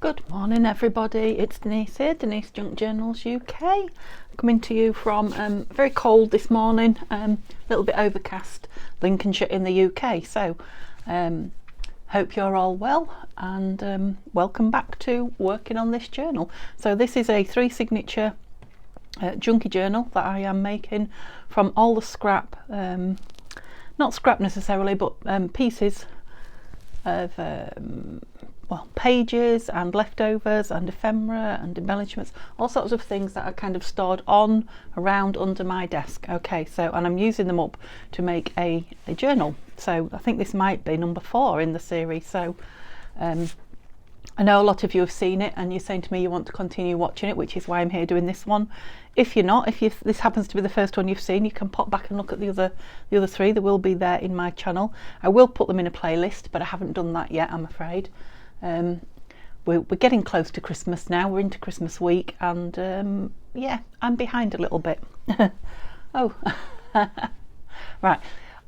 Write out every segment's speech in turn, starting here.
Good morning everybody, it's Denise here, Denise Junk Journals UK, coming to you from very cold this morning, a little bit overcast Lincolnshire in the UK, so hope you're all well and welcome back to working on this journal. So this is a 3 signature junky journal that I am making from all the scrap, not scrap necessarily, but pieces of pages and leftovers and ephemera and embellishments, all sorts of things that are kind of stored on, around, under my desk. Okay, so, and I'm using them up to make a journal. So I think this might be number 4 in the series. So I know a lot of you have seen it and you're saying to me you want to continue watching it, which is why I'm here doing this one. If you're not, if this happens to be the first one you've seen, you can pop back and look at the other 3. They will be there in my channel. I will put them in a playlist, but I haven't done that yet, I'm afraid. We're getting close to Christmas now. We're into Christmas week and yeah, I'm behind a little bit. Oh right,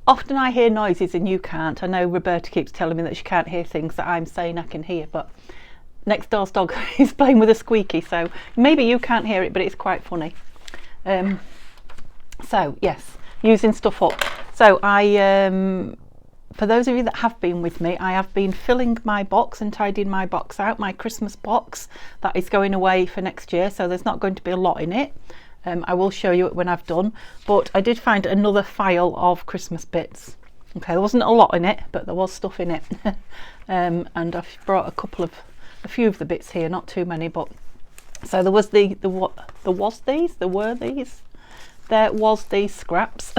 often I hear noises and you can't. I know Roberta keeps telling me that she can't hear things that I'm saying I can hear, but next door's dog is playing with a squeaky, so maybe you can't hear it, but it's quite funny. So yes, using stuff up. So for those of you that have been with me, I have been filling my box and tidying my box out, my Christmas box that is going away for next year, so there's not going to be a lot in it. I will show you it when I've done, but I did find another file of Christmas bits. Okay, there wasn't a lot in it, but there was stuff in it. And I've brought a few of the bits here, not too many, but so there was these scraps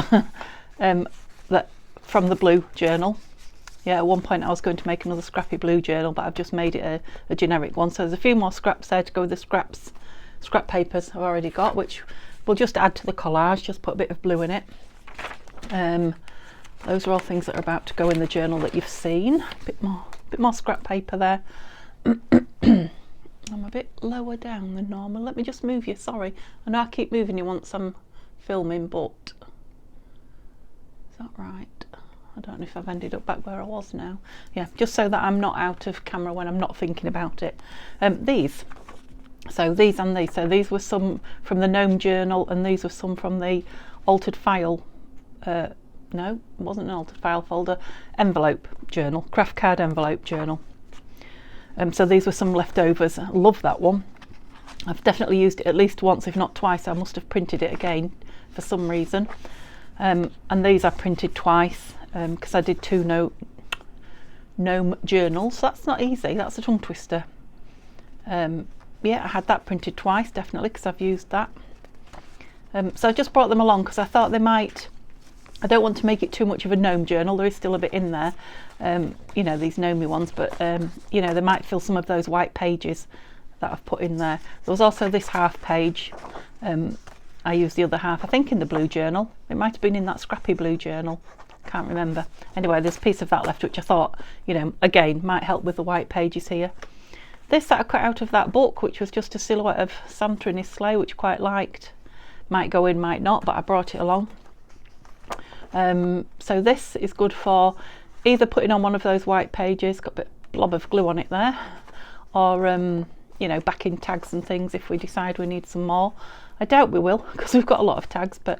that from the blue journal. Yeah, at one point I was going to make another scrappy blue journal, but I've just made it a generic one. So there's a few more scraps there to go with the scrap papers I've already got, which we'll just add to the collage, just put a bit of blue in it. Those are all things that are about to go in the journal that you've seen. A bit more scrap paper there. I'm a bit lower down than normal. Let me just move you, sorry. I know I keep moving you once I'm filming, but is that right? I don't know if I've ended up back where I was now. Yeah, just so that I'm not out of camera when I'm not thinking about it. These and these. So these were some from the Gnome Journal and these were some from the altered file. No, it wasn't an altered file folder. Envelope journal, craft card envelope journal. So these were some leftovers. I love that one. I've definitely used it at least once, if not twice. I must have printed it again for some reason. And these I printed twice because I did 2 gnome journals. That's not easy, that's a tongue twister. Yeah, I had that printed twice, definitely, because I've used that. So I just brought them along because I thought they might, I don't want to make it too much of a gnome journal. There is still a bit in there, you know, these gnomey ones, but you know, they might fill some of those white pages that I've put in there. There was also this half page. I used the other half, I think, in the blue journal. It might have been in that scrappy blue journal, can't remember. Anyway, there's a piece of that left which I thought, you know, again, might help with the white pages here. This that I cut out of that book, which was just a silhouette of Santa in his sleigh, which I quite liked. Might go in, might not, but I brought it along. So this is good for either putting on one of those white pages, got a bit blob of glue on it there, or you know, backing tags and things if we decide we need some more. I doubt we will because we've got a lot of tags, but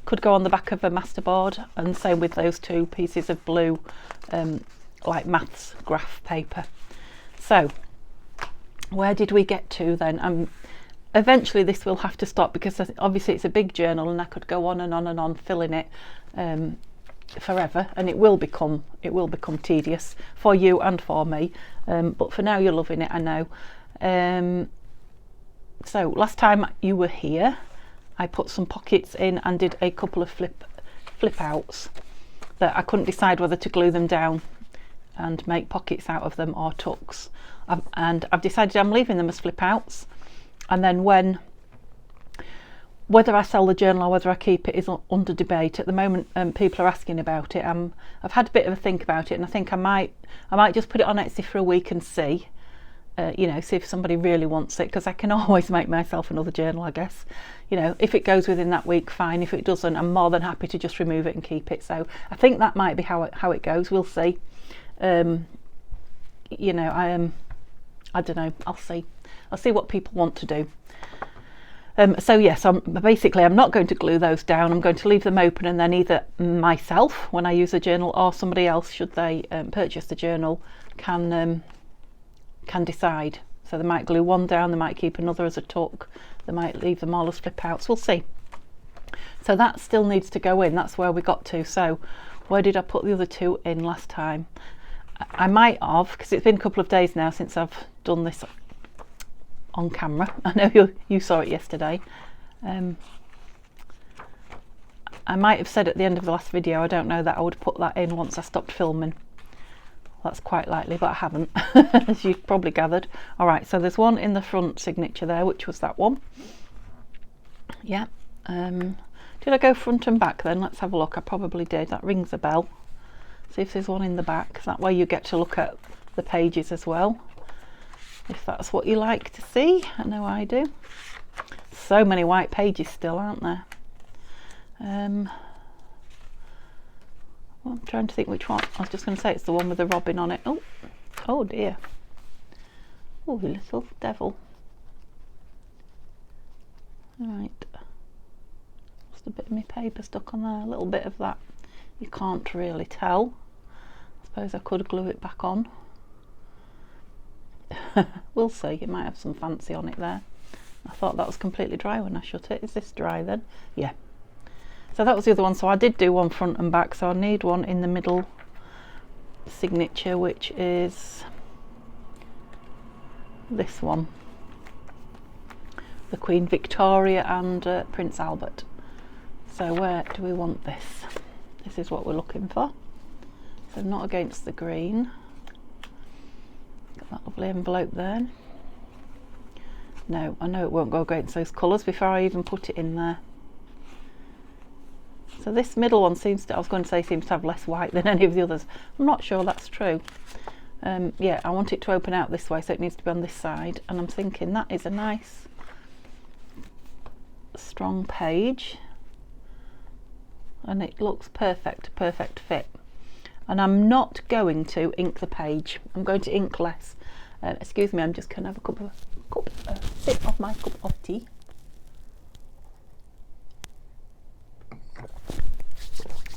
could go on the back of a masterboard, and same with those 2 pieces of blue like maths graph paper. So where did we get to then? Eventually this will have to stop because obviously it's a big journal and I could go on and on and on filling it forever, and it will become tedious for you and for me, but for now you're loving it, I know. So last time you were here I put some pockets in and did a couple of flip outs that I couldn't decide whether to glue them down and make pockets out of them or tucks, and I've decided I'm leaving them as flip outs, and then whether I sell the journal or whether I keep it is under debate at the moment. People are asking about it. I've had a bit of a think about it, and I think I might just put it on Etsy for a week and see, you know, see if somebody really wants it, because I can always make myself another journal, I guess. You know, if it goes within that week, fine. If it doesn't, I'm more than happy to just remove it and keep it. So I think that might be how it goes. We'll see. You know, I don't know, I'll see what people want to do. So yes, I'm not going to glue those down. I'm going to leave them open, and then either myself, when I use a journal, or somebody else, should they purchase the journal, can decide. So they might glue one down, they might keep another as a tuck, they might leave them all as flip outs. We'll see. So that still needs to go in. That's where we got to. So where did I put the other two in last time? I might have, because it's been a couple of days now since I've done this on camera. I know you saw it yesterday. I might have said at the end of the last video, I don't know, that I would put that in once I stopped filming. That's quite likely, but I haven't, as you've probably gathered. All right, so there's one in the front signature there, which was that one. Yeah. Did I go front and back then? Let's have a look. I probably did. That rings a bell. See if there's one in the back. That way you get to look at the pages as well, if that's what you like to see. I know I do. So many white pages still, aren't there? Well, I'm trying to think which one. I was just going to say it's the one with the robin on it. Oh dear. Oh, you little devil. Right. Just a bit of my paper stuck on there. A little bit of that. You can't really tell. I suppose I could glue it back on. We'll see. It might have some fancy on it there. I thought that was completely dry when I shut it. Is this dry then? Yeah. So that was the other one. So I did do one front and back. So I need one in the middle signature, which is this one. The Queen Victoria and Prince Albert. So where do we want this? This is what we're looking for. So not against the green. Got that lovely envelope there. No, I know it won't go against those colours before I even put it in there. So this middle one seems to, I was going to say, seems to have less white than any of the others. I'm not sure that's true. Yeah, I want it to open out this way, so it needs to be on this side. And I'm thinking that is a nice strong page. And it looks perfect fit. And I'm not going to ink the page. I'm going to ink less. Excuse me, I'm just going to have a sip of my cup of tea.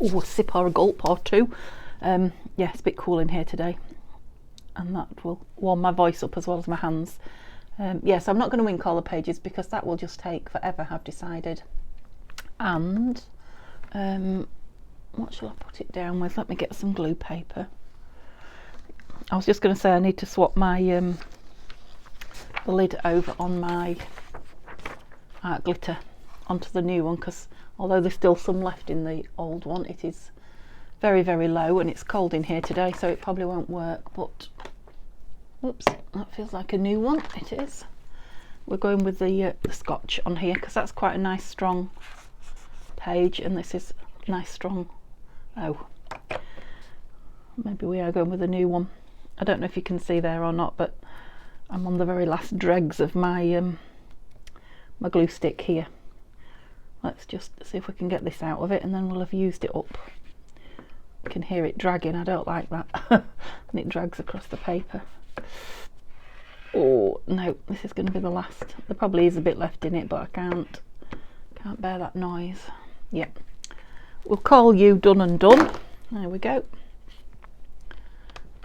Oh, a sip or a gulp or two. Yeah, it's a bit cool in here today, and that will warm my voice up as well as my hands. Yes, I'm not going to ink all the pages because that will just take forever, I've decided. And what shall I put it down with? Let me get some glue paper. I was just going to say I need to swap my the lid over on my art glitter onto the new one, because although there's still some left in the old one, it is very, very low, and it's cold in here today, so it probably won't work. But oops, that feels like a new one. It is. We're going with the Scotch on here because that's quite a nice strong page, and this is nice strong. Oh, maybe we are going with a new one. I don't know if you can see there or not, but I'm on the very last dregs of my my glue stick here. Let's just see if we can get this out of it, and then we'll have used it up. You can hear it dragging. I don't like that. And it drags across the paper. Oh no, this is going to be the last. There probably is a bit left in it, but I can't bear that noise. Yeah, we'll call you done and done. There we go.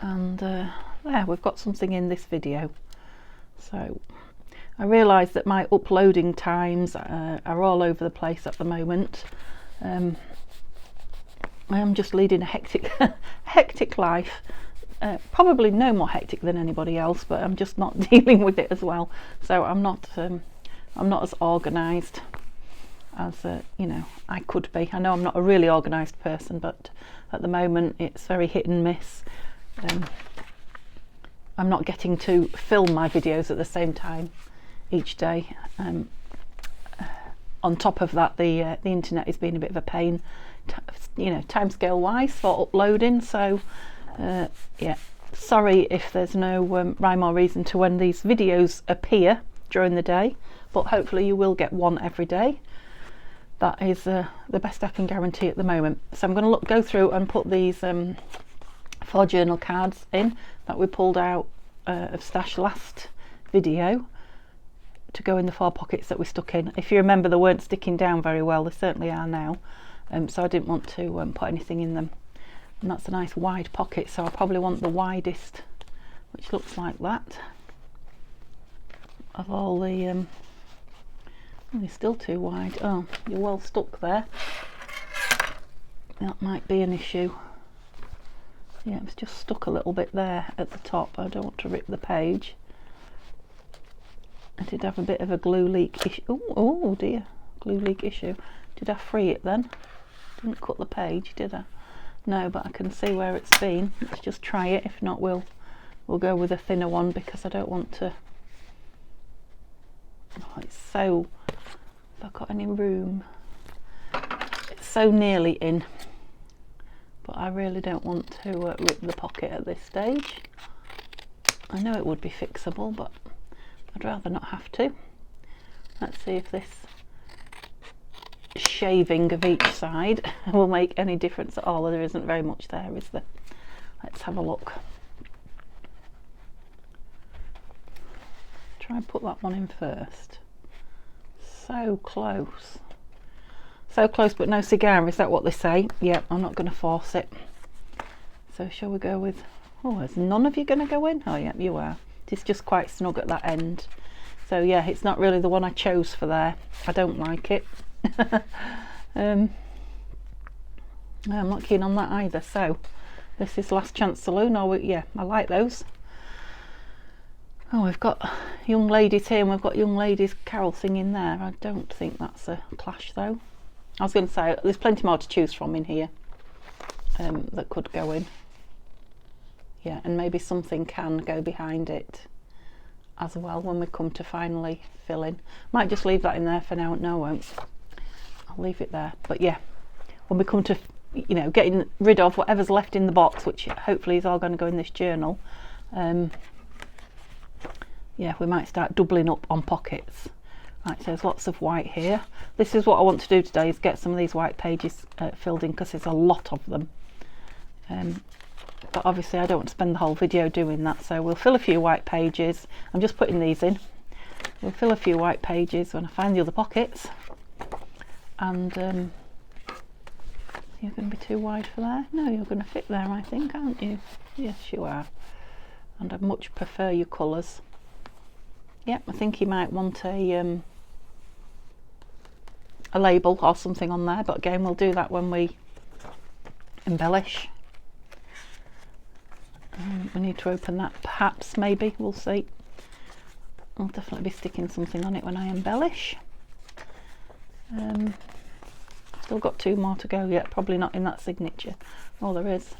And there, we've got something in this video. So I realise that my uploading times are all over the place at the moment. I am just leading a hectic life. Probably no more hectic than anybody else, but I'm just not dealing with it as well. So I'm not as organised as you know I could be. I know I'm not a really organised person, but at the moment it's very hit and miss. I'm not getting to film my videos at the same time each day. On top of that, the internet has been a bit of a pain, you know, timescale wise for uploading. So yeah, sorry if there's no rhyme or reason to when these videos appear during the day, but hopefully you will get one every day. That is the best I can guarantee at the moment. So I'm going to go through and put these 4 journal cards in that we pulled out of stash last video to go in the 4 pockets that we stuck in. If you remember, they weren't sticking down very well. They certainly are now, so I didn't want to put anything in them. And that's a nice wide pocket, so I probably want the widest, which looks like that, of all the oh, you're still too wide. Oh, you're well stuck there. That might be an issue. Yeah, it's just stuck a little bit there at the top. I don't want to rip the page. I did have a bit of a glue leak issue. Oh dear, glue leak issue. Did I free it then? Didn't cut the page, did I? No, but I can see where it's been. Let's just try it. If not, we'll go with a thinner one, because I don't want to. Oh, it's so. Have I got any room? It's so nearly in, but I really don't want to rip the pocket at this stage. I know it would be fixable, but I'd rather not have to. Let's see if this shaving of each side will make any difference at all. There isn't very much there, is there? Let's have a look. Try and put that one in first. So close. So close but no cigar, is that what they say? Yeah, I'm not going to force it. So shall we go with... Oh, is none of you going to go in? Oh yeah, you are. It's just quite snug at that end. So yeah, it's not really the one I chose for there. I don't like it. I'm not keen on that either. So this is Last Chance Saloon. Oh yeah, I like those. Oh, we've got young ladies here, and we've got young ladies carol singing there. I don't think that's a clash though. I was going to say there's plenty more to choose from in here that could go in. Yeah, and maybe something can go behind it as well when we come to finally fill in. Might just leave that in there for now. No, I won't. I'll leave it there. But yeah, when we come to, you know, getting rid of whatever's left in the box, which hopefully is all going to go in this journal, yeah, we might start doubling up on pockets. Right, so there's lots of white here. This is what I want to do today, is get some of these white pages filled in, because there's a lot of them. But obviously I don't want to spend the whole video doing that, so we'll fill a few white pages. I'm just putting these in. We'll fill a few white pages when I find the other pockets. And you're going to be too wide for there? No, you're going to fit there, I think, aren't you? Yes, you are. And I much prefer your colours. Yep, I think you might want a label or something on there, but again, we'll do that when we embellish. We need to open that, perhaps, maybe, we'll see. I'll definitely be sticking something on it when I embellish. Still got 2 more to go yet, probably not in that signature. Oh, there is.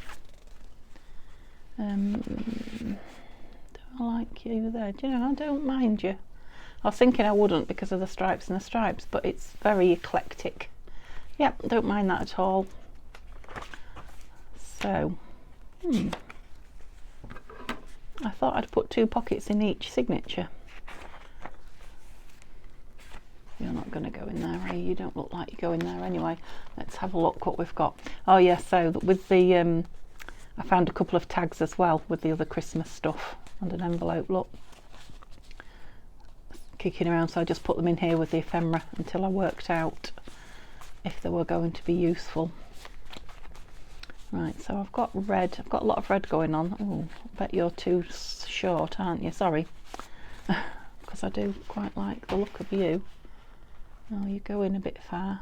Don't I like you there? Do you know, I don't mind you. I was thinking I wouldn't because of the stripes and the stripes, but it's very eclectic. Yep, don't mind that at all. So, I thought I'd put 2 pockets in each signature. You're not going to go in there, are you? You don't look like you go in there anyway. Let's have a look what we've got. Oh yes, so with the I found a couple of tags as well with the other Christmas stuff and an envelope, look, kicking around, so I just put them in here with the ephemera until I worked out if they were going to be useful. Right, so I've got red, I've got a lot of red going on. Oh, I bet you're too short, aren't you? Sorry, because I do quite like the look of you. Oh, you go in a bit far.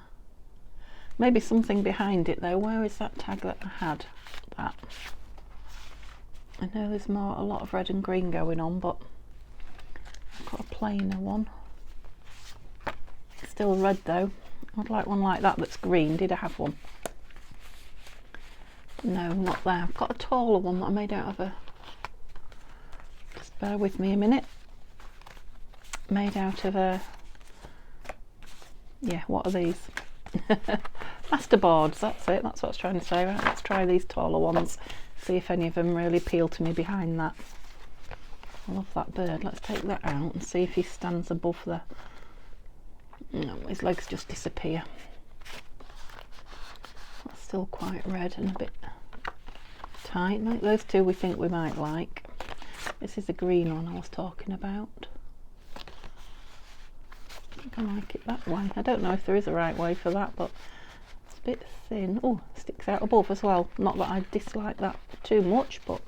Maybe something behind it though. Where is that tag that I had? That. I know there's a lot of red and green going on, but I've got a plainer one. It's still red though. I'd like one like that that's green. Did I have one? No, not there. I've got a taller one that I made out of a... Just bear with me a minute. Made out of a... Yeah, what are these? Masterboards, that's it. That's what I was trying to say. Right, let's try these taller ones. See if any of them really appeal to me behind that. I love that bird. Let's take that out and see if he stands above the... No, his legs just disappear. That's still quite red and a bit tight. Like those 2 we think we might like. This is the green one I was talking about. I think I like it that way. I don't know if there is a right way for that, but it's a bit thin. Oh, sticks out above as well. Not that I dislike that too much, but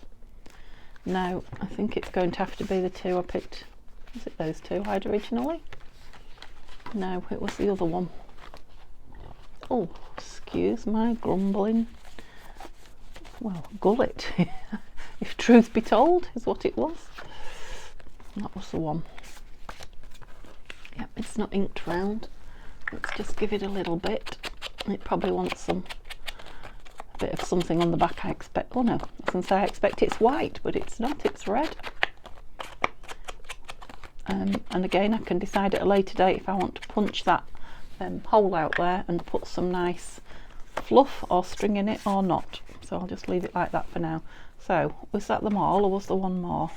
no, I think it's going to have to be the two I picked. Was it those two I had originally? No, it was the other one. Oh, excuse my grumbling. Well, gullet, if truth be told, is what it was. That was the one. Yep, it's not inked round. Let's just give it a little bit. It probably wants a bit of something on the back, I expect. Oh no, I was going to say I expect it's white, but it's not, it's red. And again, I can decide at a later date if I want to punch that hole out there and put some nice fluff or string in it or not. So I'll just leave it like that for now. So was that them all, or was there one more?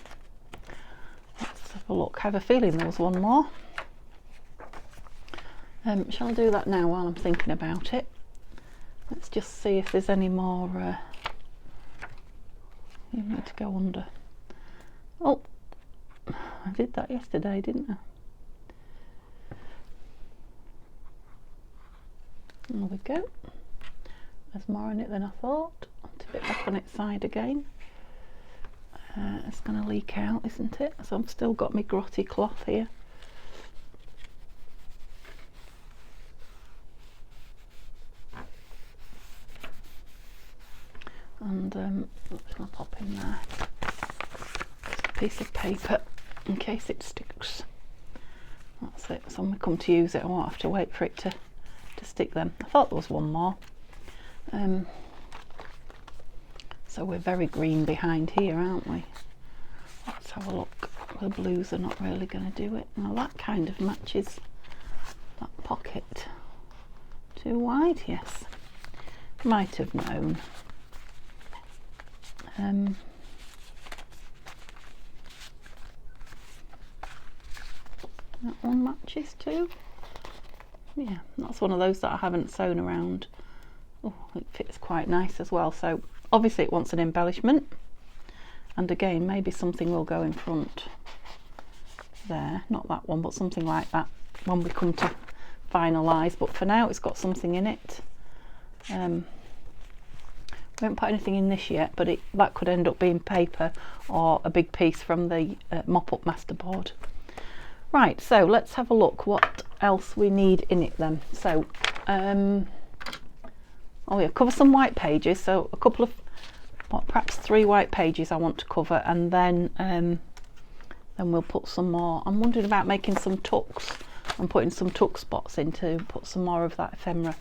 Let's have a look. I have a feeling there was one more. Shall I do that now while I'm thinking about it? Let's just see if there's any more. You need to go under. Oh, I did that yesterday, didn't I? There we go. There's more in it than I thought. I'll tip it back on its side again. It's going to leak out, isn't it? So I've still got my grotty cloth here. And what shall I pop in there? Just a piece of paper in case it sticks. That's it. So when we come to use it, I won't have to wait for it to stick then. I thought there was one more. So we're very green behind here, aren't we? Let's have a look. The blues are not really going to do it. Now that kind of matches that pocket. Too wide, yes. Might have known. That one matches too. Yeah, that's one of those that I haven't sewn around. Oh, it fits quite nice as well. So obviously it wants an embellishment, and again maybe something will go in front there, not that one but something like that when we come to finalise, but for now it's got something in it. We haven't put anything in this yet, but that could end up being paper or a big piece from the mop-up masterboard. Right, so let's have a look what else we need in it then. So oh yeah, cover some white pages, so a couple of, perhaps 3 white pages I want to cover, and then we'll put some more. I'm wondering about making some tucks and putting some tuck spots in to put some more of that ephemera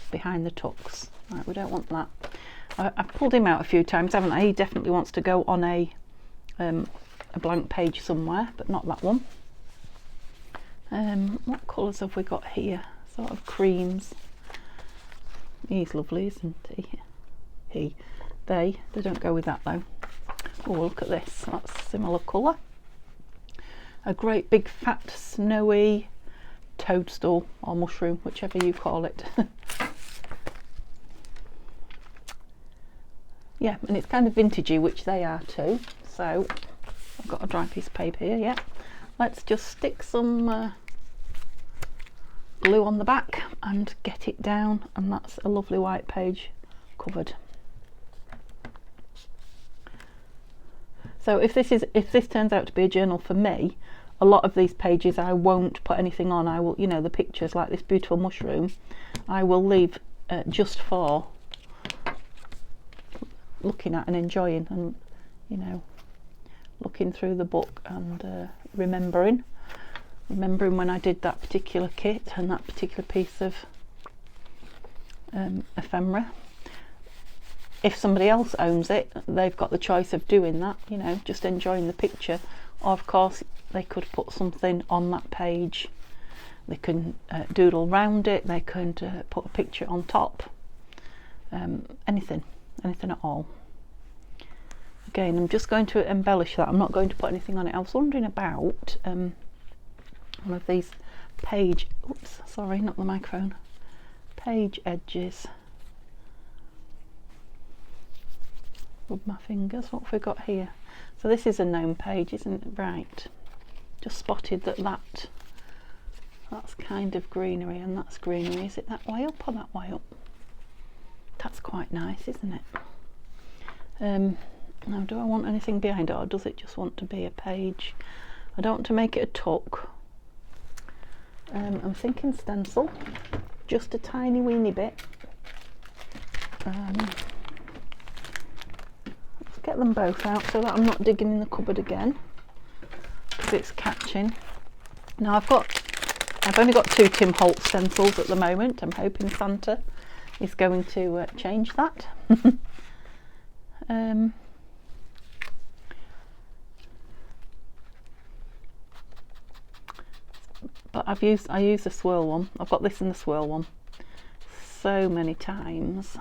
behind the tucks. Right, we don't want that. I've pulled him out a few times, haven't I? He definitely wants to go on a blank page somewhere, but not that one. What colours have we got here? Sort of creams. He's lovely, isn't he? They don't go with that though. Oh, look at this. That's a similar colour. A great big fat snowy toadstool or mushroom, whichever you call it. Yeah, and it's kind of vintagey, which they are too. So I've got a dry piece of paper here. Yeah, let's just stick some glue on the back and get it down, and that's a lovely white page covered. So if this turns out to be a journal for me, a lot of these pages I won't put anything on. I will, you know, the pictures like this beautiful mushroom, I will leave just for looking at and enjoying, and you know, looking through the book and remembering when I did that particular kit and that particular piece of ephemera. If somebody else owns it, they've got the choice of doing that, you know, just enjoying the picture, or of course they could put something on that page. They can doodle round it, they can put a picture on top, anything at all. Again, I'm just going to embellish that. I'm not going to put anything on it. I was wondering about one of these page, oops, sorry, not the microphone, page edges. Rub my fingers. What have we got here? So this is a gnome page, isn't it? Right. Just spotted that's kind of greenery and that's greenery. Is it that way up or that way up? That's quite nice, isn't it? Now, do I want anything behind it, or does it just want to be a page? I don't want to make it a tuck. I'm thinking stencil, just a tiny weeny bit. Let's get them both out so that I'm not digging in the cupboard again, because it's catching. Now I've only got 2 Tim Holtz stencils at the moment. I'm hoping Santa is going to change that. But I use the swirl one. I've got this and the swirl one so many times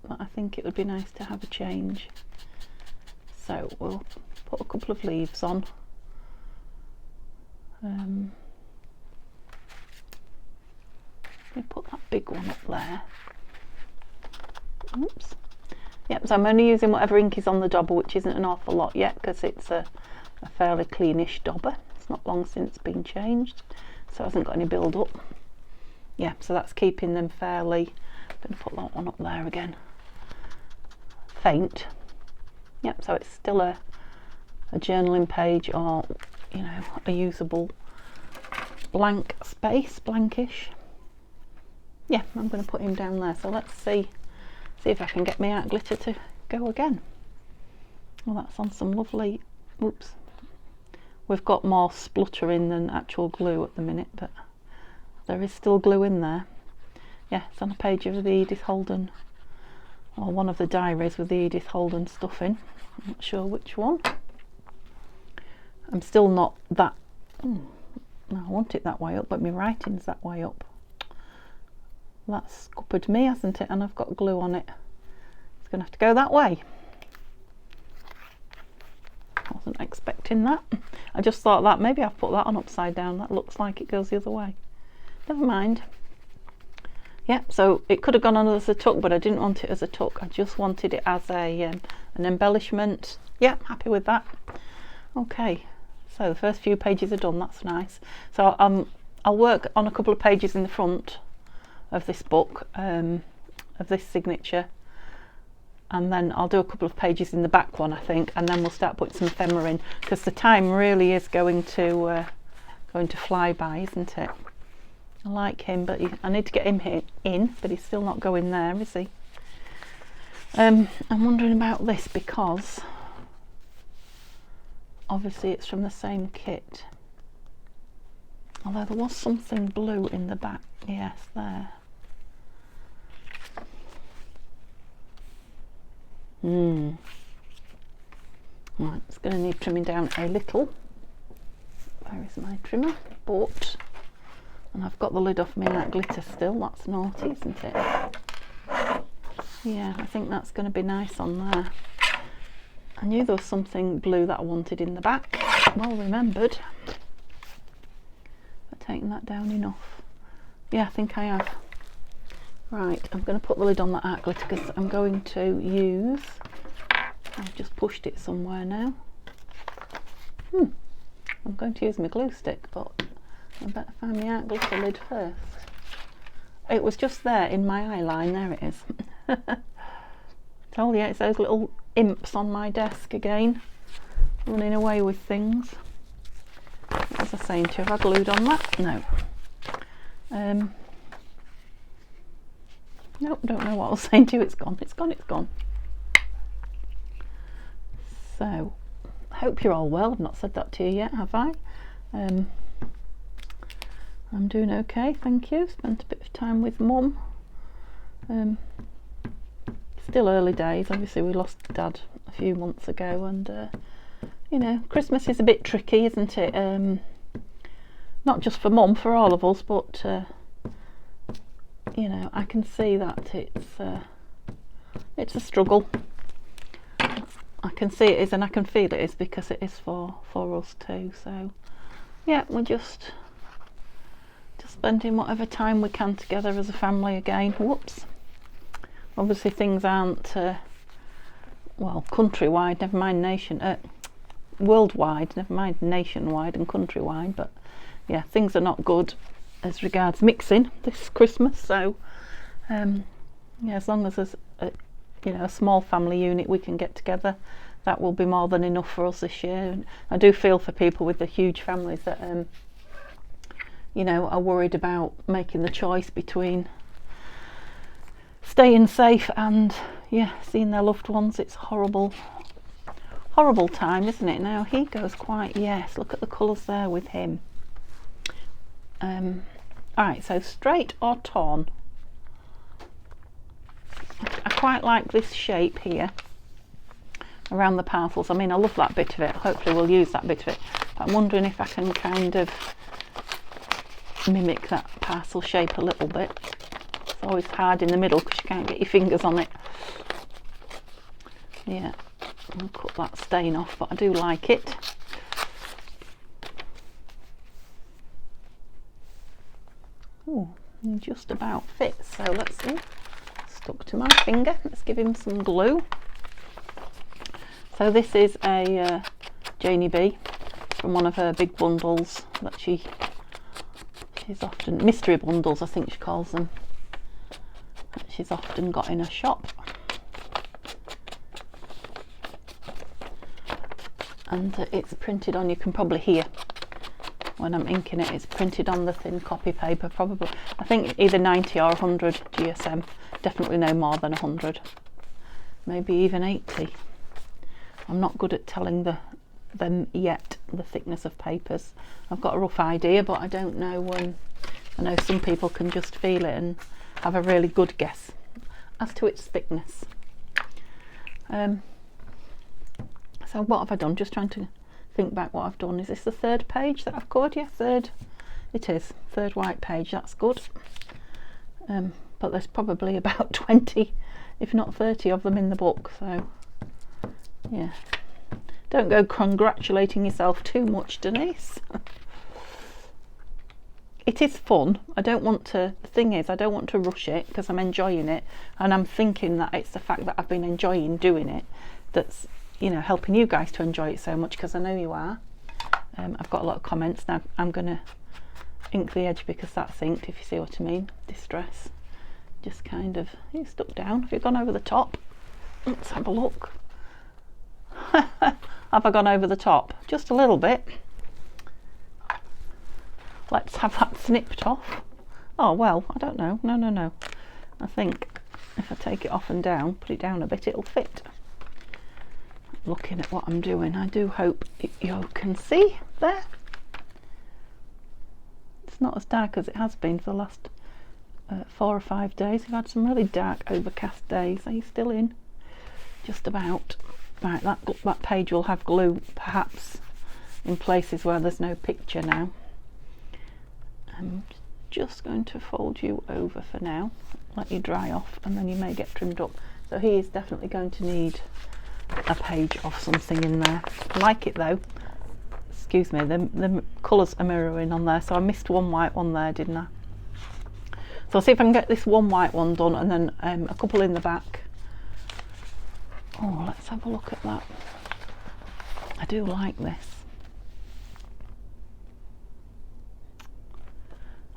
that I think it would be nice to have a change. So we'll put a couple of leaves on. We put that big one up there. Oops. Yep, so I'm only using whatever ink is on the dauber, which isn't an awful lot yet because it's a fairly cleanish dauber. It's not long since been changed, so it hasn't got any build up. Yeah, so that's keeping them fairly. I'm going to put that one up there again. Faint. Yep, so it's still a journaling page, or you know, a usable blank space, blankish. Yeah, I'm going to put him down there. So let's see if I can get my art glitter to go again. Well, that's on some lovely, oops, we've got more spluttering than actual glue at the minute, but there is still glue in there. Yeah, it's on a page of the Edith Holden, or one of the diaries with the Edith Holden stuff in. I'm not sure which one. I'm still not that, no, I want it that way up, but my writing's that way up. That's scuppered me, hasn't it? And I've got glue on it. It's going to have to go that way. Wasn't expecting that. I just thought that maybe I've put that on upside down. That looks like it goes the other way. Never mind. Yeah, so it could have gone on as a tuck, but I didn't want it as a tuck. I just wanted it as a an embellishment. Yeah, happy with that. Okay, so the first few pages are done. That's nice. So I'll work on a couple of pages in the front of this book, of this signature, and then I'll do a couple of pages in the back one, I think, and then we'll start putting some ephemera in, because the time really is going to fly by, isn't it? I like him, but I need to get him in, but he's still not going there, is he? I'm wondering about this, because obviously it's from the same kit, although there was something blue in the back. Yes, there. Right, it's going to need trimming down a little. Where is my trimmer? But, and I've got the lid off me and that glitter still. That's naughty, isn't it? Yeah, I think that's going to be nice on there. I knew there was something blue that I wanted in the back. Well remembered. I've taken that down enough. Yeah, I think I have. Right, I'm going to put the lid on that art glitter because I'm going to use, I've just pushed it somewhere now. I'm going to use my glue stick, but I better find my art glitter lid first. It was just there in my eye line. There it is. Told you, it's those little imps on my desk again, running away with things. What was I saying to you? Have I glued on that? No. Nope, don't know what I was saying to you. It's gone, it's gone, it's gone. So, I hope you're all well. I've not said that to you yet, have I? I'm doing okay, thank you. Spent a bit of time with Mum. Still early days. Obviously we lost Dad a few months ago, and you know, Christmas is a bit tricky, isn't it? Not just for Mum, for all of us, but you know, I can see that it's a struggle. I can see it is, and I can feel it is, because it is for us too. So yeah, we're just spending whatever time we can together as a family again. Whoops. Obviously things aren't well, countrywide, never mind worldwide, never mind nationwide and countrywide, but yeah, things are not good as regards mixing this Christmas. So yeah, as long as there's a small family unit we can get together, that will be more than enough for us this year. And I do feel for people with the huge families that are worried about making the choice between staying safe and seeing their loved ones. It's horrible time, isn't it? Now he goes quite, yes, look at the colours there with him. Alright, so straight or torn. I quite like this shape here around the parcels. I mean, I love that bit of it. Hopefully we'll use that bit of it, but I'm wondering if I can kind of mimic that parcel shape a little bit. It's always hard in the middle because you can't get your fingers on it. Yeah, I'll cut that stain off, but I do like it. Oh, just about fits. So let's see. Stuck to my finger. Let's give him some glue. So this is a Janie B from one of her big bundles that she's often, mystery bundles I think she calls them, that she's often got in her shop. And it's printed on, you can probably hear when I'm inking it, it's printed on the thin copy paper, probably, I think either 90 or 100 GSM, definitely no more than 100, maybe even 80. I'm not good at telling them yet, the thickness of papers. I've got a rough idea, but I don't know when. I know some people can just feel it and have a really good guess as to its thickness. So what have I done? Just trying to think back what I've done. Is this the third page that I've covered? Yeah, third. It is. Third white page, that's good. But there's probably about 20, if not 30 of them in the book, so yeah. Don't go congratulating yourself too much, Denise. It is fun. I don't want to, the thing is, I don't want to rush it because I'm enjoying it, and I'm thinking that it's the fact that I've been enjoying doing it that's, helping you guys to enjoy it so much, because I know you are. I've got a lot of comments now. I'm going to ink the edge because that's inked, if you see what I mean. Distress. Just kind of, you stuck down. Have you gone over the top? Let's have a look. Have I gone over the top? Just a little bit. Let's have that snipped off. Oh well, I don't know. No. I think if I take it off and down, put it down a bit, it'll fit. Looking at what I'm doing, I do hope you can see there. It's not as dark as it has been for the last 4 or 5 days. We've had some really dark, overcast days. Are you still in? Just about. Right, that page will have glue perhaps in places where there's no picture now. I'm just going to fold you over for now, let you dry off, and then you may get trimmed up. So he is definitely going to need a page of something in there. I like it though. Excuse me, the colours are mirroring on there, so I missed one white one there, didn't I? So I'll see if I can get this one white one done, and then a couple in the back. Oh, let's have a look at that. I do like this.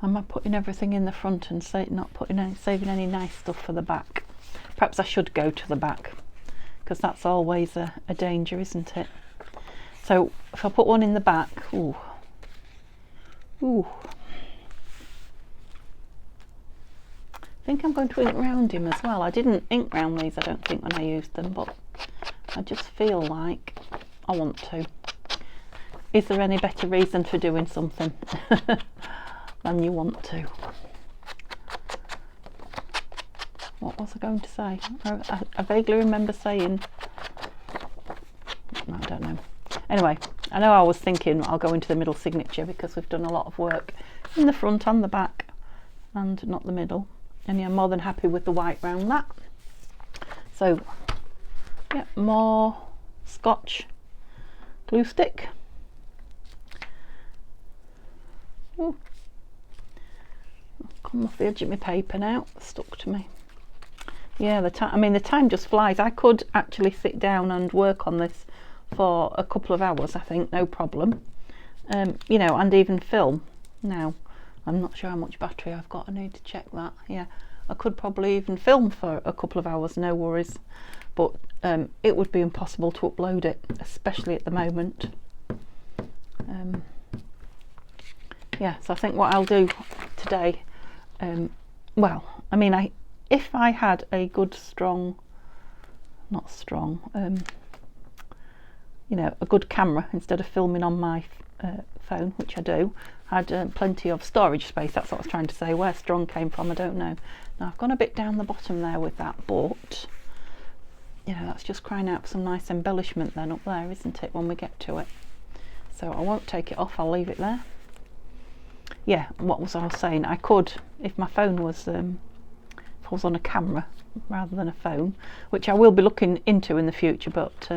Am I putting everything in the front and not saving any nice stuff for the back? Perhaps I should go to the back, because that's always a danger, isn't it? So if I put one in the back, ooh. I think I'm going to ink round him as well. I didn't ink round these, I don't think, when I used them, but I just feel like I want to. Is there any better reason for doing something than you want to? What was I going to say? I vaguely remember saying, I don't know. Anyway, I know I was thinking I'll go into the middle signature because we've done a lot of work in the front and the back and not the middle. And yeah, I'm more than happy with the white round that. So yeah, more Scotch glue stick. Ooh. Come off the edge of my paper now, stuck to me. Yeah, the time just flies. I could actually sit down and work on this for a couple of hours, I think, no problem. You know, and even film. Now, I'm not sure how much battery I've got. I need to check that. Yeah, I could probably even film for a couple of hours, no worries. But it would be impossible to upload it, especially at the moment. Yeah, so I think what I'll do today, well, I mean, if I had a good strong, not strong, you know, a good camera instead of filming on my phone, which I do, had plenty of storage space. That's what I was trying to say. Where strong came from, I don't know. Now I've gone a bit down the bottom there with that, but you know, that's just crying out for some nice embellishment then up there, isn't it, when we get to it? So I won't take it off, I'll leave it there. Yeah, what was I saying? I could, if my phone was, if I was on a camera rather than a phone, which I will be looking into in the future, but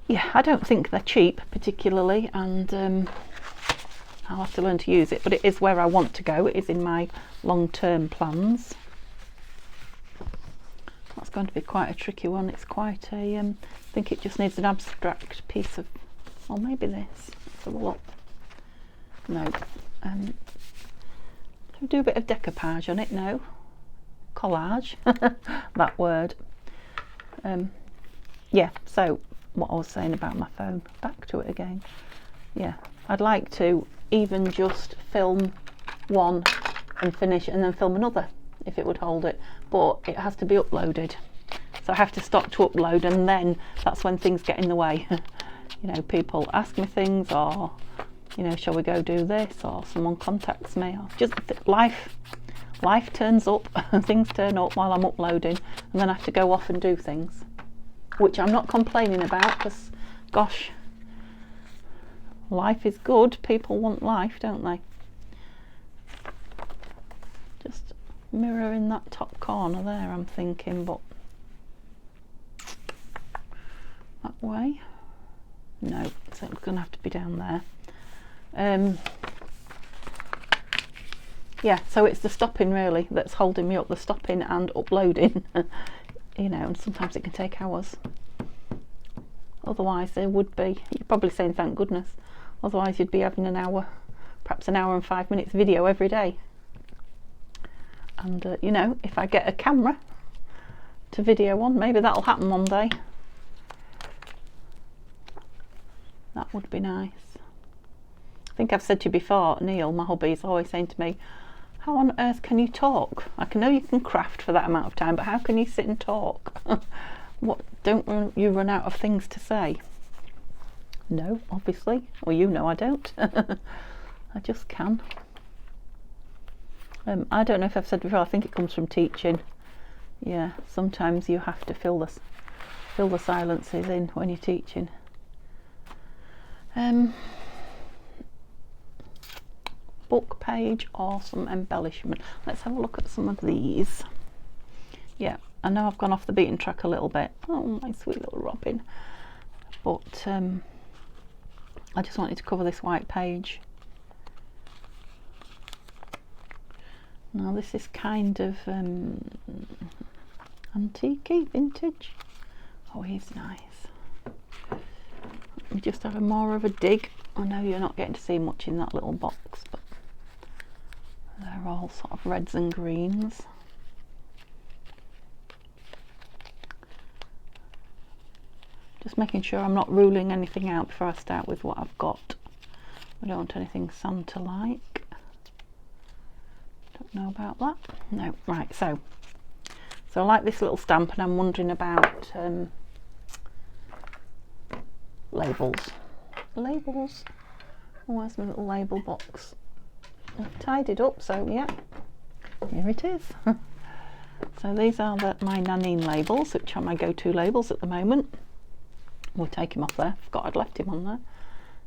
yeah, I don't think they're cheap particularly, and I'll have to learn to use it, but it is where I want to go. It is in my long-term plans. That's going to be quite a tricky one. It's quite a, I think it just needs an abstract piece of, or maybe this. Let's have a look. No. Do a bit of decoupage on it, no. Collage, that word. Yeah, so what I was saying about my phone, back to it again. Yeah, I'd like to even just film one and finish and then film another if it would hold it, but it has to be uploaded, so I have to stop to upload, and then that's when things get in the way. You know, people ask me things, or you know, shall we go do this, or someone contacts me, or just life turns up. Things turn up while I'm uploading, and then I have to go off and do things, which I'm not complaining about, because gosh, life is good. People want life, don't they? Just mirror in that top corner there, I'm thinking, but that way, no, so it's going to have to be down there. Yeah, so it's the stopping really that's holding me up, the stopping and uploading. You know, and sometimes it can take hours. Otherwise there would be, you're probably saying thank goodness, otherwise you'd be having an hour, perhaps an hour and 5 minutes video every day. And you know, if I get a camera to video on, maybe that'll happen one day. That would be nice. I think I've said to you before, Neil, my hubby, is always saying to me, how on earth can you talk? I know you can craft for that amount of time, but how can you sit and talk? What, don't you run out of things to say? No, obviously. Well, you know I don't. I just can. I don't know if I've said before, I think it comes from teaching. Yeah, sometimes you have to fill the silences in when you're teaching. Book page or some embellishment. Let's have a look at some of these. Yeah, I know I've gone off the beaten track a little bit. Oh, my sweet little robin. But I just wanted to cover this white page. Now this is kind of antique-y, vintage. Oh, he's nice. We just have more of a dig. I know you're not getting to see much in that little box, but they're all sort of reds and greens. Just making sure I'm not ruling anything out before I start with what I've got. I don't want anything Santa-like. Don't know about that. No, right, so I like this little stamp, and I'm wondering about labels. Labels. Oh, where's my little label box? I've tied it up, so yeah, here it is. So these are my Nanine labels, which are my go-to labels at the moment. We'll take him off there. Forgot I'd left him on there.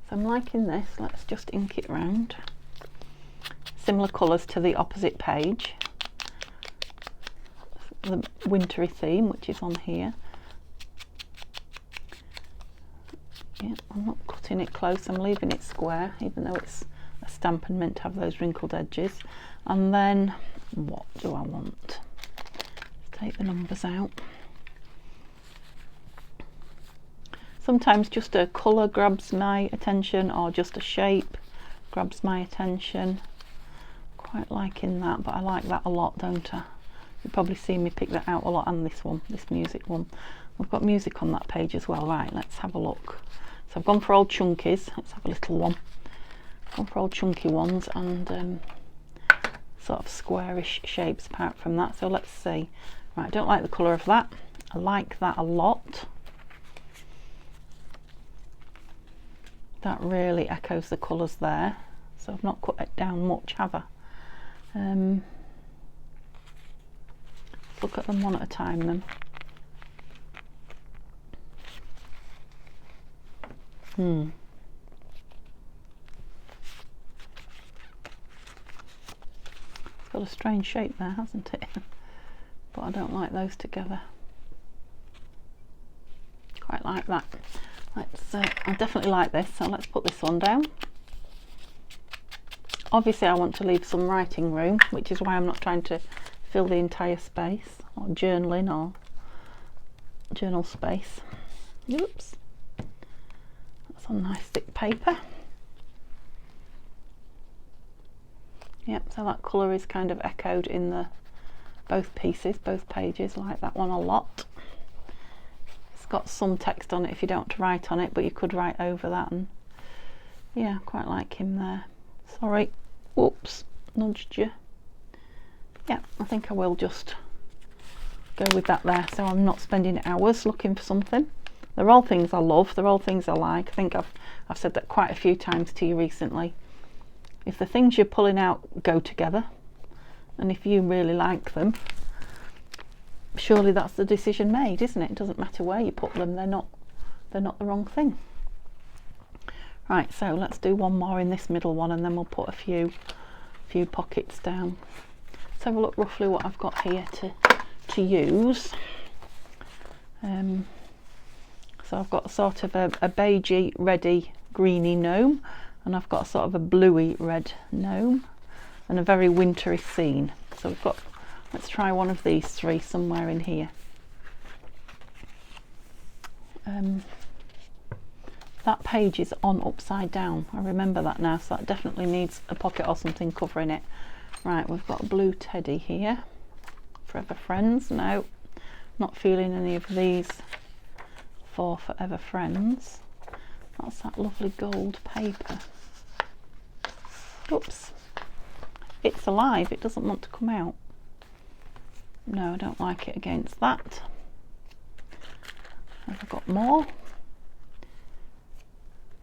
So I'm liking this. Let's just ink it round. Similar colours to the opposite page. The wintry theme, which is on here. Yeah, I'm not cutting it close, I'm leaving it square, even though it's a stamp and meant to have those wrinkled edges. And then, what do I want? Let's take the numbers out. Sometimes just a colour grabs my attention, or just a shape grabs my attention. Quite liking that, but I like that a lot, don't I? You've probably seen me pick that out a lot, and this one, this music one. We've got music on that page as well. Right, let's have a look. So I've gone for old chunkies. Let's have a little one. Gone for old chunky ones and sort of squarish shapes apart from that. So let's see. Right, I don't like the colour of that. I like that a lot. That really echoes the colours there. So I've not cut it down much, have I? Look at them one at a time then. It's got a strange shape there, hasn't it? But I don't like those together. Quite like that. Let's I definitely like this, so let's put this one down. Obviously I want to leave some writing room, which is why I'm not trying to fill the entire space, or journaling or journal space. Oops. That's on nice thick paper. Yep, so that colour is kind of echoed in the both pieces, both pages. Like that one a lot. It's got some text on it if you don't want to write on it, but you could write over that, and yeah, quite like him there. Sorry, whoops, nudged you. Yeah, I think I will just go with that there, so I'm not spending hours looking for something. They're all things I love, they're all things I like. I think I've said that quite a few times to you recently. If the things you're pulling out go together, and if you really like them, surely that's the decision made, isn't it? It doesn't matter where you put them, they're not the wrong thing. Right, so let's do one more in this middle one, and then we'll put a few pockets down. Let's have a look roughly what I've got here to use. So I've got sort of a beigey, reddy, greeny gnome, and I've got sort of a bluey red gnome, and a very wintry scene. So we've got, let's try one of these three somewhere in here. That page is on upside down, I remember that now, so that definitely needs a pocket or something covering it. Right, we've got a blue teddy here. Forever Friends. No, not feeling any of these for Forever Friends. That's that lovely gold paper. Oops. It's alive, it doesn't want to come out. No, I don't like it against that. Have I got more?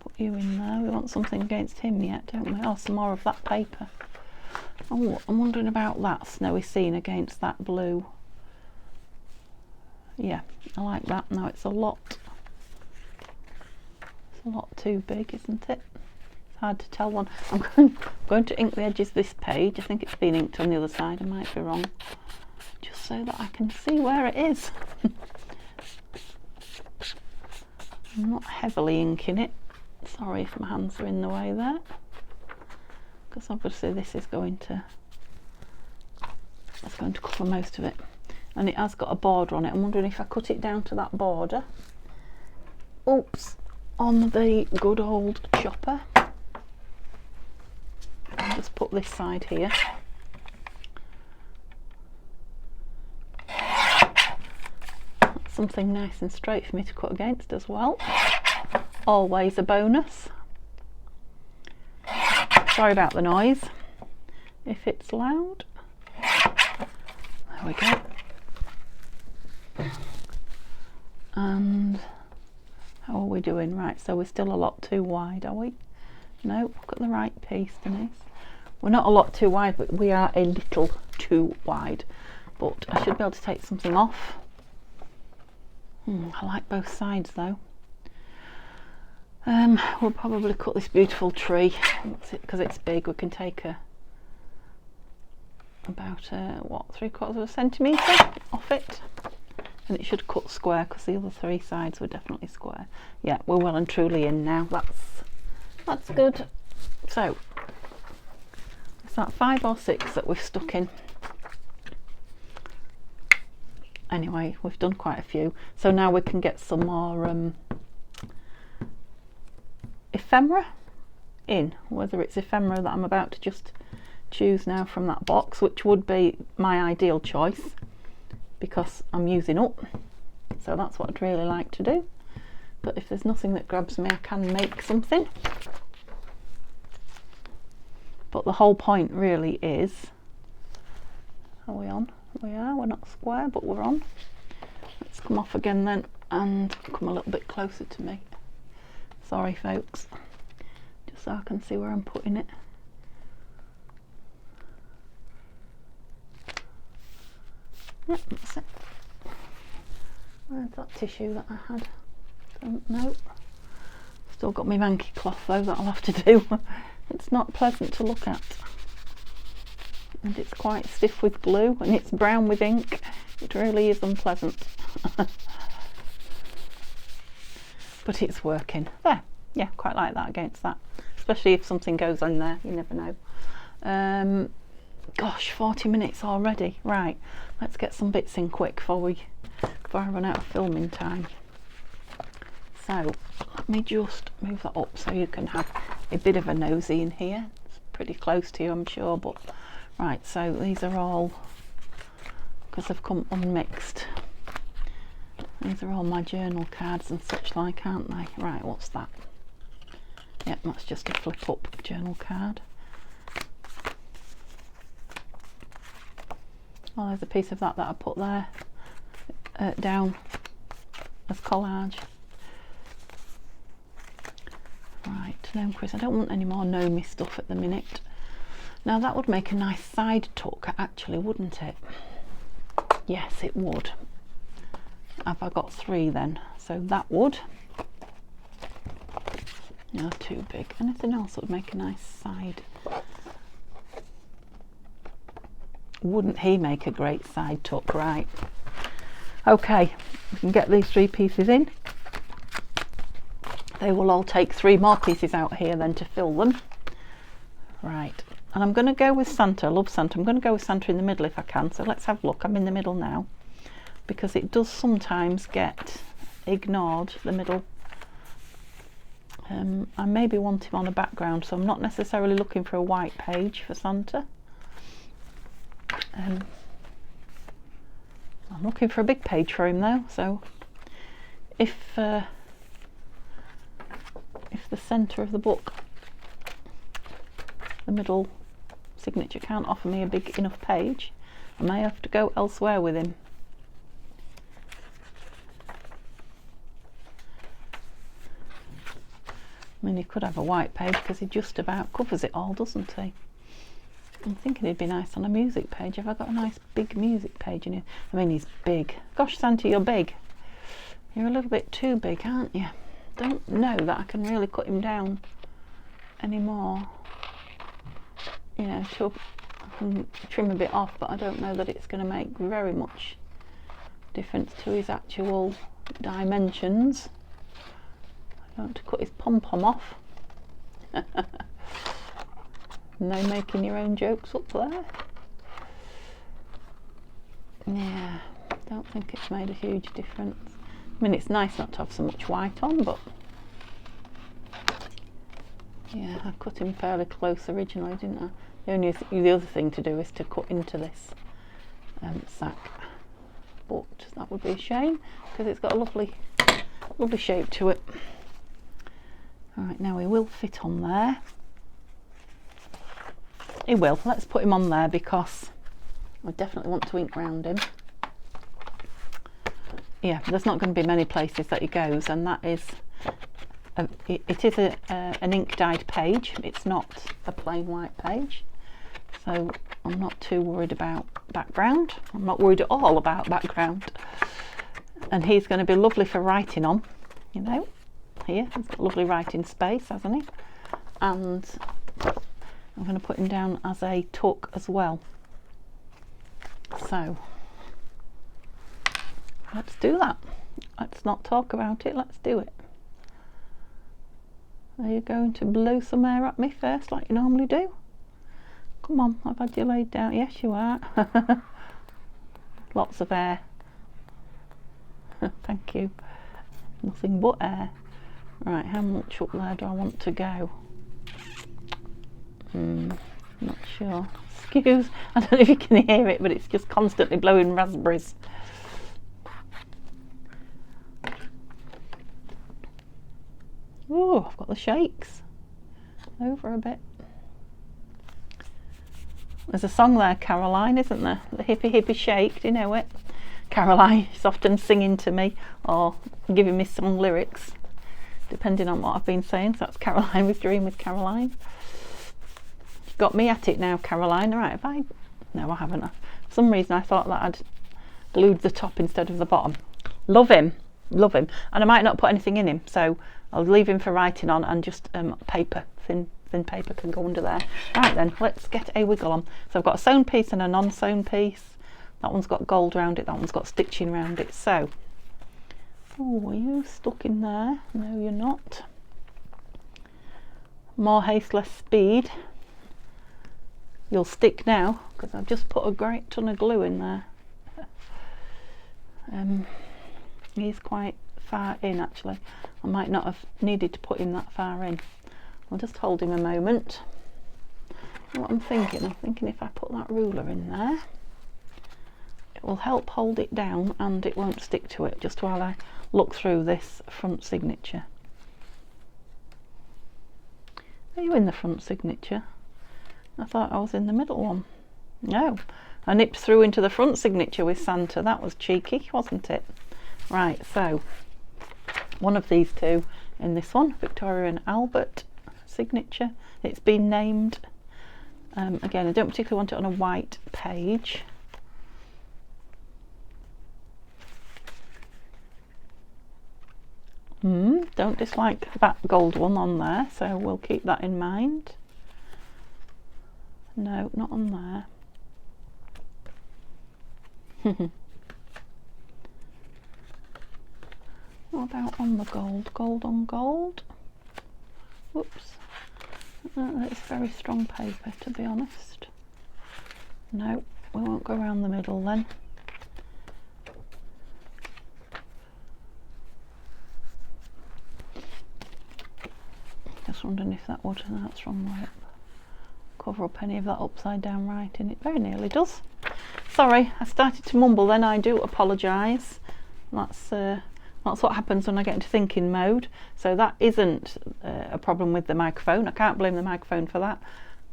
Put you in there. We want something against him yet, don't we? Oh, some more of that paper. Oh, I'm wondering about that snowy scene against that blue. Yeah, I like that. Now it's a lot too big, isn't it? It's hard to tell one. I'm going to ink the edges of this page. I think it's been inked on the other side, I might be wrong. Just so that I can see where it is. I'm not heavily inking it. Sorry if my hands are in the way there. Because obviously this is going to cover most of it, and it has got a border on it. I'm wondering if I cut it down to that border, oops, on the good old chopper. I'll just put this side here. That's something nice and straight for me to cut against as well. Always a bonus. Sorry about the noise if it's loud. There we go. And how are we doing? Right, so we're still a lot too wide, are we? No, look at the right piece, Denise. We're not a lot too wide, but we are a little too wide. But I should be able to take something off. I like both sides though. We'll probably cut this beautiful tree because it's big. We can take about what, 3/4 centimetre off it, and it should cut square because the other three sides were definitely square. Yeah, we're well and truly in now. That's good. So is that 5 or 6 that we've stuck in? Anyway, we've done quite a few, so now we can get some more ephemera in, whether it's ephemera that I'm about to just choose now from that box, which would be my ideal choice because I'm using up, so that's what I'd really like to do. But if there's nothing that grabs me, I can make something. But the whole point really is, are we on? We are, we're not square, but we're on. Let's come off again then and come a little bit closer to me. Sorry folks, just so I can see where I'm putting it. Yep, that's it. Where's that tissue that I had? Don't know. Still got my manky cloth though that I'll have to do. It's not pleasant to look at. And it's quite stiff with glue and it's brown with ink. It really is unpleasant. But it's working. There. Yeah, quite like that against that. Especially if something goes on there, you never know. Gosh, 40 minutes already. Right, let's get some bits in quick before I run out of filming time. So let me just move that up so you can have a bit of a nosy in here. It's pretty close to you, I'm sure, but right, so these are all, because they've come unmixed, these are all my journal cards and such like, aren't they? Right, what's that? Yep, that's just a flip up journal card. Well, there's a piece of that I put there down as collage. Right, Gnome Chris, I don't want any more gnomey stuff at the minute. Now that would make a nice side tuck actually, wouldn't it? Yes, it would. Have I got 3 then? So that would. No, too big. Anything else that would make a nice side? Wouldn't he make a great side tuck? Right. Okay, we can get these 3 pieces in. They will all take 3 more pieces out here then to fill them. Right, and I'm going to go with Santa. I love Santa. I'm going to go with Santa in the middle if I can. So let's have a look. I'm in the middle now because it does sometimes get ignored, the middle. I maybe want him on a background, so I'm not necessarily looking for a white page for Santa. I'm looking for a big page for him though, so if the centre of the book, the middle signature, can't offer me a big enough page, I may have to go elsewhere with him. I mean, he could have a white page because he just about covers it all, doesn't he? I'm thinking he'd be nice on a music page. Have I got a nice big music page in here? I mean, he's big. Gosh, Santa, you're big. You're a little bit too big, aren't you? Don't know that I can really cut him down anymore. You know, I can trim a bit off, but I don't know that it's going to make very much difference to his actual dimensions. I don't want to cut his pom-pom off. No making your own jokes up there. Yeah, don't think it's made a huge difference. I mean, it's nice not to have so much white on, but yeah, I cut him fairly close originally, didn't I? The other thing to do is to cut into this sack, but that would be a shame because it's got a lovely shape to it. Alright, now he will fit on there. He will. Let's put him on there because I definitely want to ink round him. Yeah, there's not going to be many places that he goes, and that is it is an ink dyed page. It's not a plain white page, so I'm not too worried about background. I'm not worried at all about background, and he's going to be lovely for writing on, you know. Here, he's got lovely writing space, hasn't he? And I'm going to put him down as a tuck as well. So let's do that. Let's not talk about it, let's do it. Are you going to blow some air at me first like you normally do? Come on, I've had you laid down. Yes, you are. Lots of air. Thank you. Nothing but air. Right, how much up there do I want to go? Not sure. Excuse, I don't know if you can hear it, but it's just constantly blowing raspberries. Oh, I've got the shakes. Over a bit. There's a song there, Caroline, isn't there? The hippie hippie shake, do you know it? Caroline is often singing to me or giving me song lyrics, depending on what I've been saying. So that's Caroline with Dream with Caroline. You've got me at it now, Caroline. All right, have I? No, I haven't. For some reason I thought that I'd glued the top instead of the bottom. Love him, love him. And I might not put anything in him, so I'll leave him for writing on, and just paper, thin paper can go under there. Right then, let's get a wiggle on. So I've got a sewn piece and a non-sewn piece. That one's got gold around it, that one's got stitching around it. So, oh, are you stuck in there? No, you're not. More haste, less speed. You'll stick now, because I've just put a great ton of glue in there. He's quite far in actually. I might not have needed to put him that far in. I'll just hold him a moment. What I'm thinking if I put that ruler in there, it will help hold it down and it won't stick to it, just while I look through this front signature. Are you in the front signature? I thought I was in the middle one. No, I nipped through into the front signature with Santa. That was cheeky, wasn't it? Right, so one of these two in this one, Victoria and Albert signature. It's been named. Again, I don't particularly want it on a white page. Don't dislike that gold one on there, so we'll keep that in mind. No, not on there. What about on the gold? Gold on gold? Whoops. It's very strong paper, to be honest. No, we won't go around the middle then. Just wondering if that would, that's wrong way up, cover up any of that upside down writing. It very nearly does. Sorry, I started to mumble then, I do apologise. That's what happens when I get into thinking mode. So that isn't a problem with the microphone. I can't blame the microphone for that.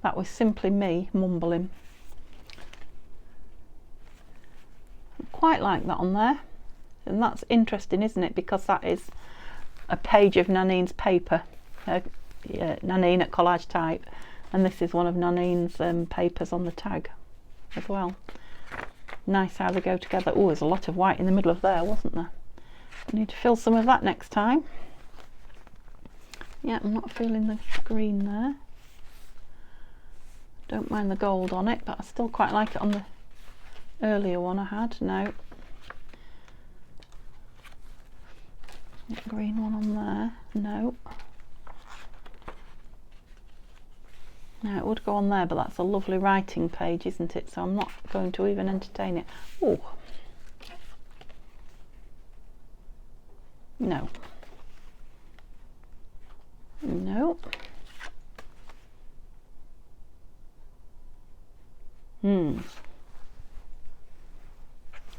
That was simply me mumbling. I quite like that on there. And that's interesting, isn't it? Because that is a page of Nanine's paper. Nanine at Collage Type. And this is one of Nanine's papers on the tag as well. Nice how they go together. Oh, there's a lot of white in the middle of there, wasn't there? I need to fill some of that next time. Yeah, I'm not feeling the green there. Don't mind the gold on it, but I still quite like it on the earlier one I had. No. Green one on there. No. Now it would go on there, but that's a lovely writing page, isn't it? So I'm not going to even entertain it. Oh. No. No.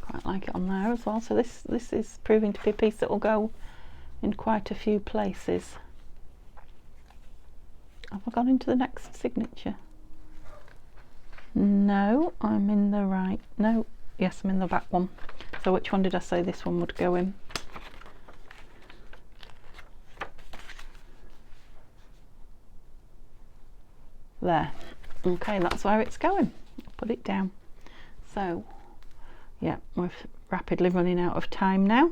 Quite like it on there as well. So this is proving to be a piece that will go in quite a few places. Have I gone into the next signature? No, I'm in the right. No, yes, I'm in the back one. So which one did I say this one would go in? There. Okay, that's where it's going. Put it down. So, yeah, we're rapidly running out of time now.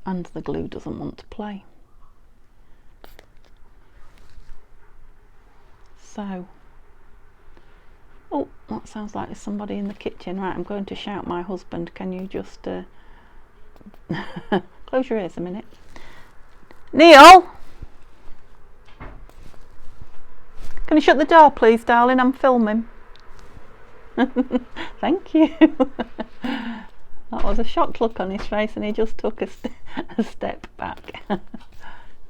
And the glue doesn't want to play. So, oh, that sounds like there's somebody in the kitchen. Right, I'm going to shout my husband. Can you just close your ears a minute? Neil! Can you shut the door, please, darling? I'm filming. Thank you. That was a shocked look on his face, and he just took a step back.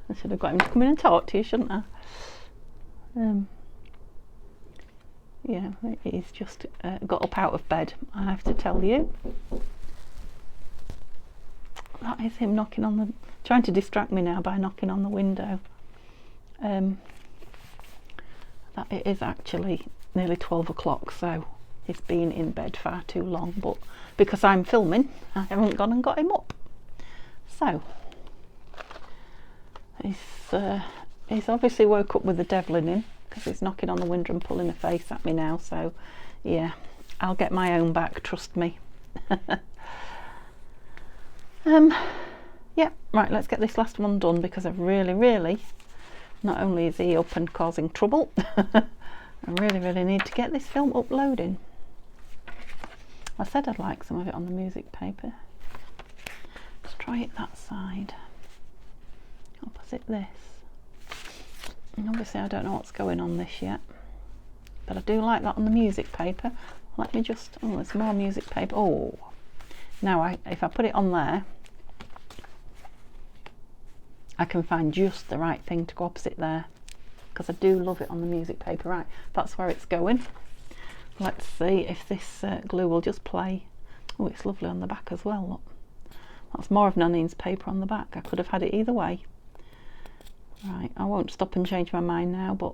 I should have got him to come in and talk to you, shouldn't I? Yeah, he's just got up out of bed, I have to tell you. That is him knocking on the... trying to distract me now by knocking on the window. That it is actually nearly 12 o'clock, so he's been in bed far too long, but because I'm filming, I haven't gone and got him up. So, he's obviously woke up with the devil in him, because he's knocking on the window and pulling a face at me now, so yeah, I'll get my own back, trust me. Yeah, right, let's get this last one done, because I really, not only is he up and causing trouble, I really need to get this film uploading. I said I'd like some of it on the music paper. Let's try it that side, opposite this. And obviously I don't know what's going on this yet, but I do like that on the music paper. Let me just, oh, there's more music paper. Oh, now if I put it on there, I can find just the right thing to go opposite there, because I do love it on the music paper. Right, that's where it's going. Let's see if this glue will just play. Oh, it's lovely on the back as well, look. That's more of Nanine's paper on the back. I could have had it either way. Right, I won't stop and change my mind now, but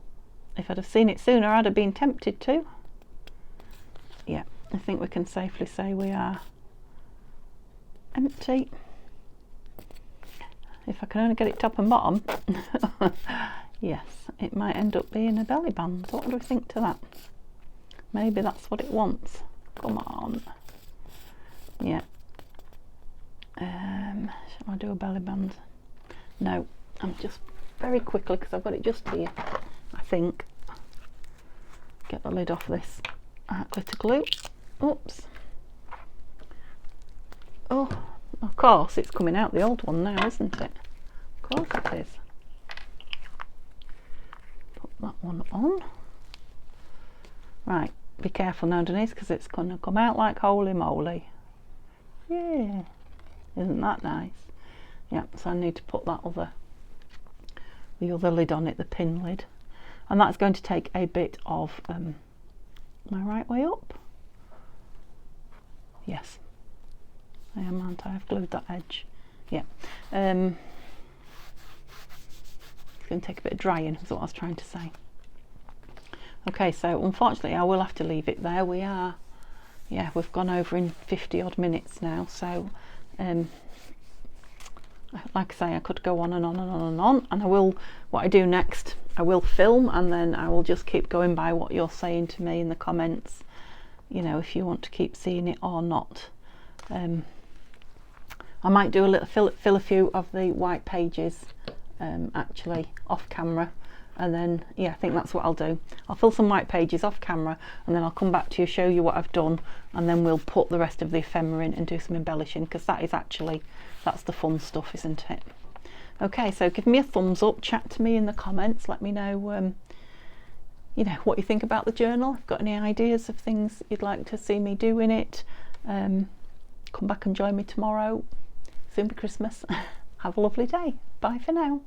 if I'd have seen it sooner, I'd have been tempted to. Yeah, I think we can safely say we are empty. If I can only get it top and bottom. Yes, it might end up being a belly band. What do we think to that? Maybe that's what it wants. Come on. Yeah. Shall I do a belly band? No, I'm just very quickly, because I've got it just here, I think. Get the lid off this glitter glue. Oops. Oh, of course it's coming out the old one now, isn't it? Of course it is. Put that one on. Right, be careful now, Denise, because it's going to come out like holy moly. Yeah, isn't that nice? Yeah, so I need to put that the other lid on it, the pin lid, and that's going to take a bit of am I right way up? Yes, I am, aren't I? I've glued that edge. Yeah, it's going to take a bit of drying, is what I was trying to say. Okay, so unfortunately I will have to leave it there. We've gone over in 50 odd minutes now, so like I say, I could go on and on and on and on, and I will, what I do next, I will film, and then I will just keep going by what you're saying to me in the comments, you know, if you want to keep seeing it or not. I might do a little fill a few of the white pages actually off camera, and then yeah, I think that's what I'll do. I'll fill some white pages off camera, and then I'll come back to you, show you what I've done, and then we'll put the rest of the ephemera in and do some embellishing, because that is actually, that's the fun stuff, isn't it? Okay, so give me a thumbs up, chat to me in the comments, let me know you know, what you think about the journal. If you've got any ideas of things you'd like to see me do in it, come back and join me tomorrow. Soon be Christmas. Have a lovely day. Bye for now.